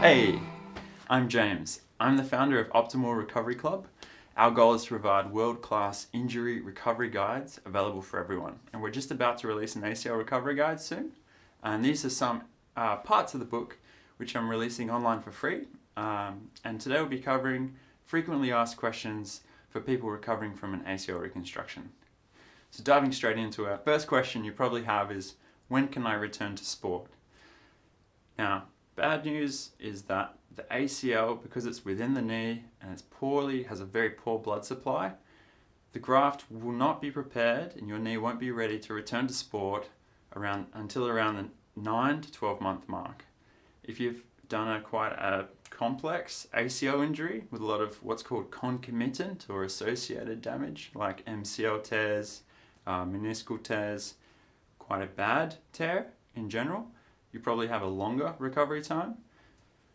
Hey, I'm James. I'm the founder of Optimal Recovery Club. Our goal is to provide world-class injury recovery guides available for everyone. And we're just about to release an ACL recovery guide soon. And these are some parts of the book which I'm releasing online for free. And today we'll be covering frequently asked questions for people recovering from an ACL reconstruction. So diving straight into it, first question you probably have is, when can I return to sport? Now, bad news is that the ACL, because it's within the knee and has a very poor blood supply, the graft will not be prepared and your knee won't be ready to return to sport until around the 9 to 12 month mark. If you've done quite a complex ACL injury with a lot of what's called concomitant or associated damage, like MCL tears, meniscal tears, quite a bad tear in general, you probably have a longer recovery time.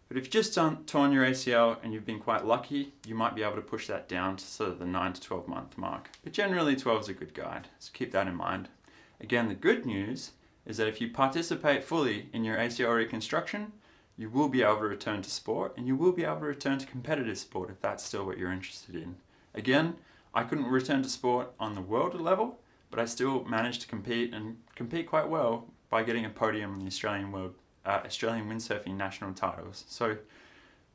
But if you've just torn your ACL and you've been quite lucky, you might be able to push that down to sort of the 9 to 12 month mark. But generally 12 is a good guide, so keep that in mind. Again, the good news is that if you participate fully in your ACL reconstruction, you will be able to return to sport, and you will be able to return to competitive sport if that's still what you're interested in. Again, I couldn't return to sport on the world level, but I still managed to compete quite well by getting a podium in the Australian windsurfing national titles. So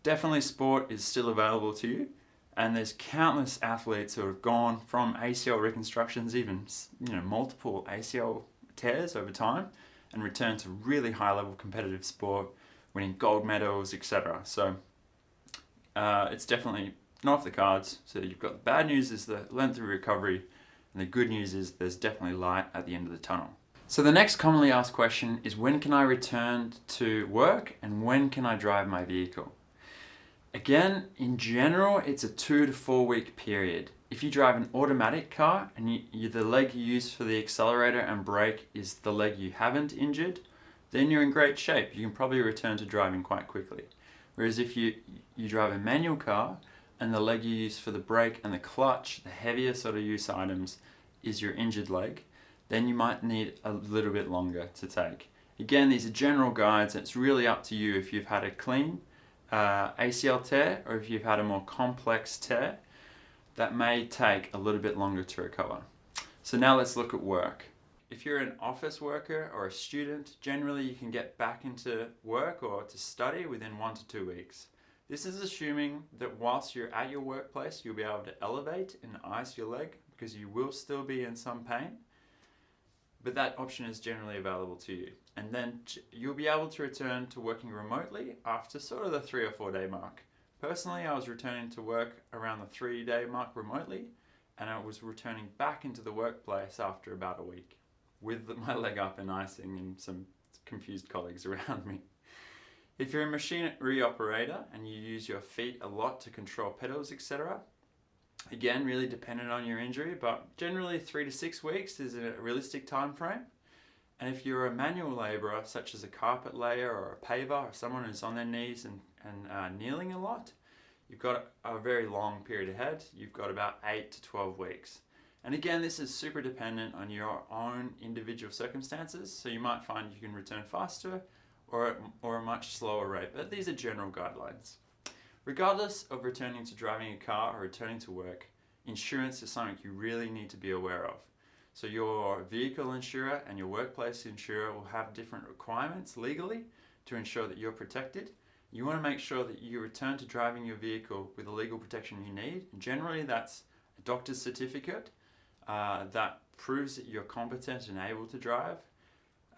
definitely sport is still available to you, and there's countless athletes who have gone from ACL reconstructions, even multiple ACL tears over time, and returned to really high level competitive sport, winning gold medals, etc. So it's definitely not off the cards. So you've got the bad news is the length of recovery, and the good news is there's definitely light at the end of the tunnel. So the next commonly asked question is, when can I return to work and when can I drive my vehicle? Again, in general, it's a 2 to 4 week period. If you drive an automatic car and the leg you use for the accelerator and brake is the leg you haven't injured, then you're in great shape. You can probably return to driving quite quickly. Whereas if you drive a manual car and the leg you use for the brake and the clutch, the heavier sort of use items, is your injured leg, then you might need a little bit longer to take. Again, these are general guides. It's really up to you if you've had a clean ACL tear or if you've had a more complex tear. That may take a little bit longer to recover. So now let's look at work. If you're an office worker or a student, generally you can get back into work or to study within 1 to 2 weeks. This is assuming that whilst you're at your workplace, you'll be able to elevate and ice your leg, because you will still be in some pain. But that option is generally available to you. And then you'll be able to return to working remotely after sort of the 3 or 4 day mark. Personally, I was returning to work around the 3 day mark remotely, and I was returning back into the workplace after about a week with my leg up and icing and some confused colleagues around me. If you're a machinery operator and you use your feet a lot to control pedals, etc., again, really dependent on your injury, but generally 3 to 6 weeks is a realistic time frame. And if you're a manual labourer, such as a carpet layer or a paver, or someone who's on their knees and kneeling a lot, you've got a very long period ahead. You've got about 8 to 12 weeks. And again, this is super dependent on your own individual circumstances, so you might find you can return faster or a much slower rate, but these are general guidelines. Regardless of returning to driving a car or returning to work, insurance is something you really need to be aware of. So your vehicle insurer and your workplace insurer will have different requirements legally to ensure that you're protected. You want to make sure that you return to driving your vehicle with the legal protection you need. And generally that's a doctor's certificate that proves that you're competent and able to drive.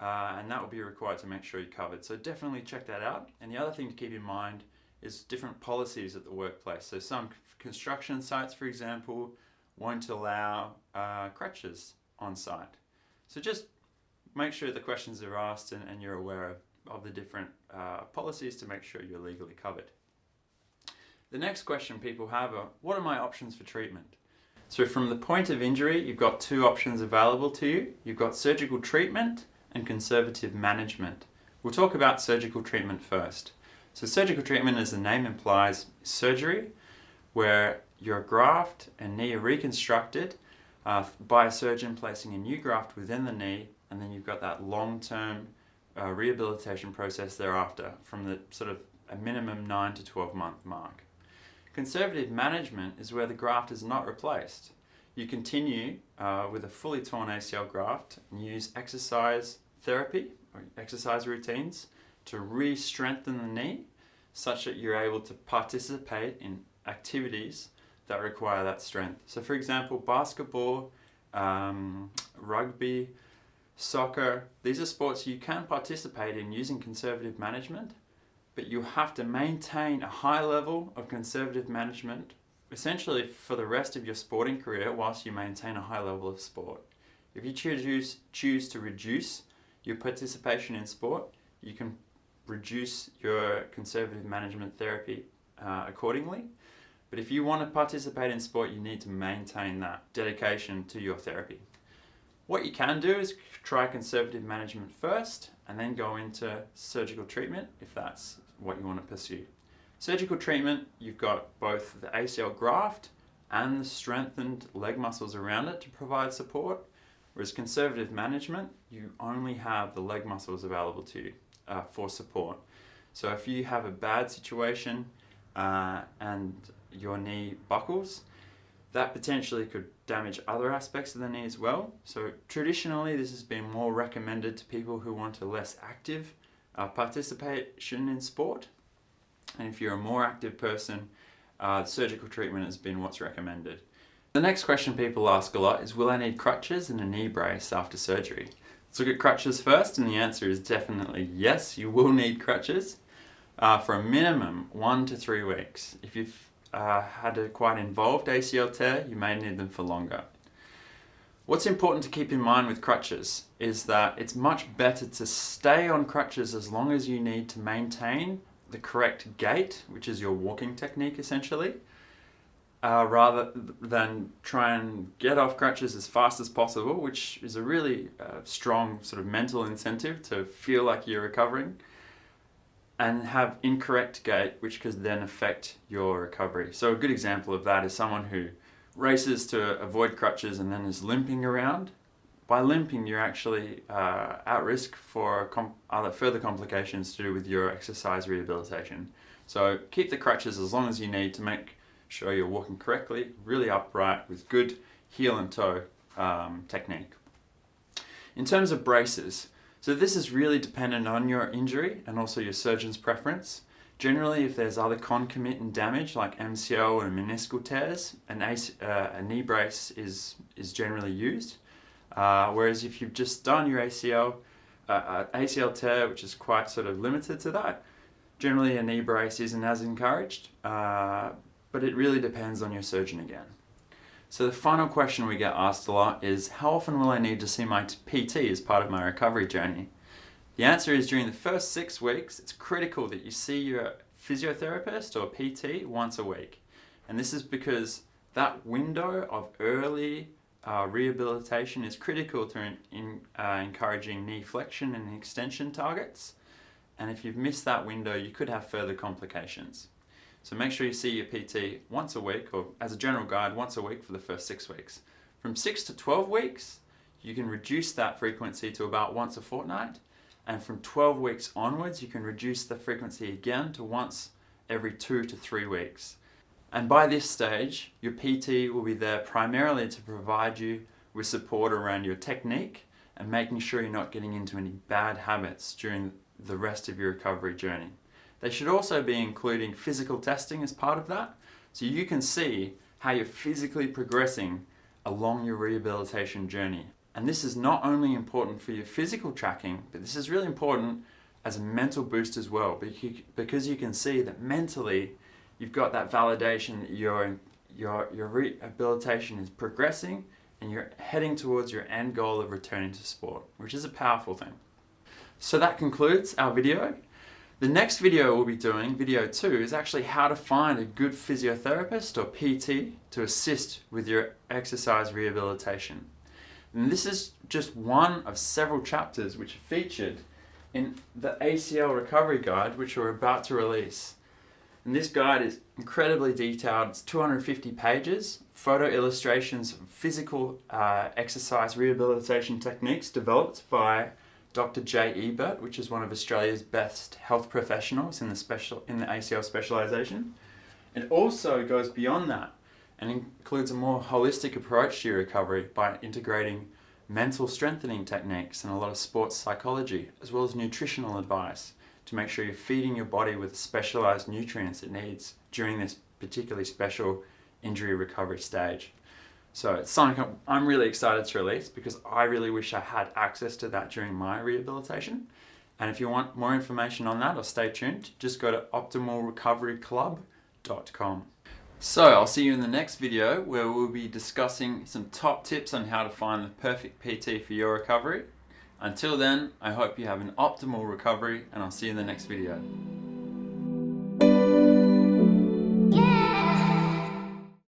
And that will be required to make sure you're covered. So definitely check that out. And the other thing to keep in mind is different policies at the workplace. So some construction sites, for example, won't allow crutches on site. So just make sure the questions are asked and you're aware of the different policies to make sure you're legally covered. The next question people have are, what are my options for treatment? So from the point of injury, you've got 2 options available to you. You've got surgical treatment and conservative management. We'll talk about surgical treatment first. So surgical treatment, as the name implies, is surgery where your graft and knee are reconstructed by a surgeon placing a new graft within the knee, and then you've got that long-term rehabilitation process thereafter from the sort of a minimum 9 to 12 month mark. Conservative management is where the graft is not replaced. You continue with a fully torn ACL graft and use exercise therapy or exercise routines to re-strengthen the knee such that you're able to participate in activities that require that strength. So for example, basketball, rugby, soccer, these are sports you can participate in using conservative management, but you have to maintain a high level of conservative management essentially for the rest of your sporting career whilst you maintain a high level of sport. If you choose to reduce your participation in sport, you can reduce your conservative management therapy accordingly. But if you want to participate in sport, you need to maintain that dedication to your therapy. What you can do is try conservative management first and then go into surgical treatment if that's what you want to pursue. Surgical treatment, you've got both the ACL graft and the strengthened leg muscles around it to provide support, whereas conservative management, you only have the leg muscles available to you for support. So if you have a bad situation and your knee buckles, that potentially could damage other aspects of the knee as well. So traditionally, this has been more recommended to people who want a less active participation in sport. And if you're a more active person, surgical treatment has been what's recommended. The next question people ask a lot is, will I need crutches and a knee brace after surgery? Let's look at crutches first, and the answer is definitely yes, you will need crutches for a minimum 1 to 3 weeks. If you've had a quite involved ACL tear, you may need them for longer. What's important to keep in mind with crutches is that it's much better to stay on crutches as long as you need to maintain the correct gait, which is your walking technique essentially, rather than try and get off crutches as fast as possible, which is a really strong sort of mental incentive to feel like you're recovering, and have incorrect gait, which could then affect your recovery. So a good example of that is someone who races to avoid crutches and then is limping around. By limping, you're actually at risk for other further complications to do with your exercise rehabilitation. So keep the crutches as long as you need to make sure you're walking correctly, really upright with good heel and toe technique. In terms of braces, so this is really dependent on your injury and also your surgeon's preference. Generally, if there's other concomitant damage like MCL or meniscal tears, a knee brace is generally used. Whereas if you've just done your ACL tear, which is quite sort of limited to that, generally a knee brace isn't as encouraged, but it really depends on your surgeon again. So the final question we get asked a lot is, how often will I need to see my PT as part of my recovery journey? The answer is during the first 6 weeks, it's critical that you see your physiotherapist or PT once a week. And this is because that window of early rehabilitation is critical to encouraging knee flexion and extension targets. And if you've missed that window, you could have further complications. So make sure you see your PT once a week, or as a general guide, once a week for the first 6 weeks. From 6 to 12 weeks, you can reduce that frequency to about once a fortnight. And from 12 weeks onwards, you can reduce the frequency again to once every 2 to 3 weeks. And by this stage, your PT will be there primarily to provide you with support around your technique and making sure you're not getting into any bad habits during the rest of your recovery journey. They should also be including physical testing as part of that, so you can see how you're physically progressing along your rehabilitation journey. And this is not only important for your physical tracking, but this is really important as a mental boost as well, because you can see that mentally you've got that validation that your rehabilitation is progressing and you're heading towards your end goal of returning to sport, which is a powerful thing. So that concludes our video. The next video we'll be doing, video 2, is actually how to find a good physiotherapist or PT to assist with your exercise rehabilitation. And this is just one of several chapters which are featured in the ACL Recovery Guide, which we're about to release. And this guide is incredibly detailed. It's 250 pages, photo illustrations of physical exercise rehabilitation techniques developed by Dr. Jay Ebert, which is one of Australia's best health professionals in the ACL specialisation. It also goes beyond that and includes a more holistic approach to your recovery by integrating mental strengthening techniques and a lot of sports psychology, as well as nutritional advice to make sure you're feeding your body with specialised nutrients it needs during this particularly special injury recovery stage. So it's something I'm really excited to release because I really wish I had access to that during my rehabilitation. And if you want more information on that or stay tuned, just go to optimalrecoveryclub.com. So I'll see you in the next video where we'll be discussing some top tips on how to find the perfect PT for your recovery. Until then, I hope you have an optimal recovery and I'll see you in the next video.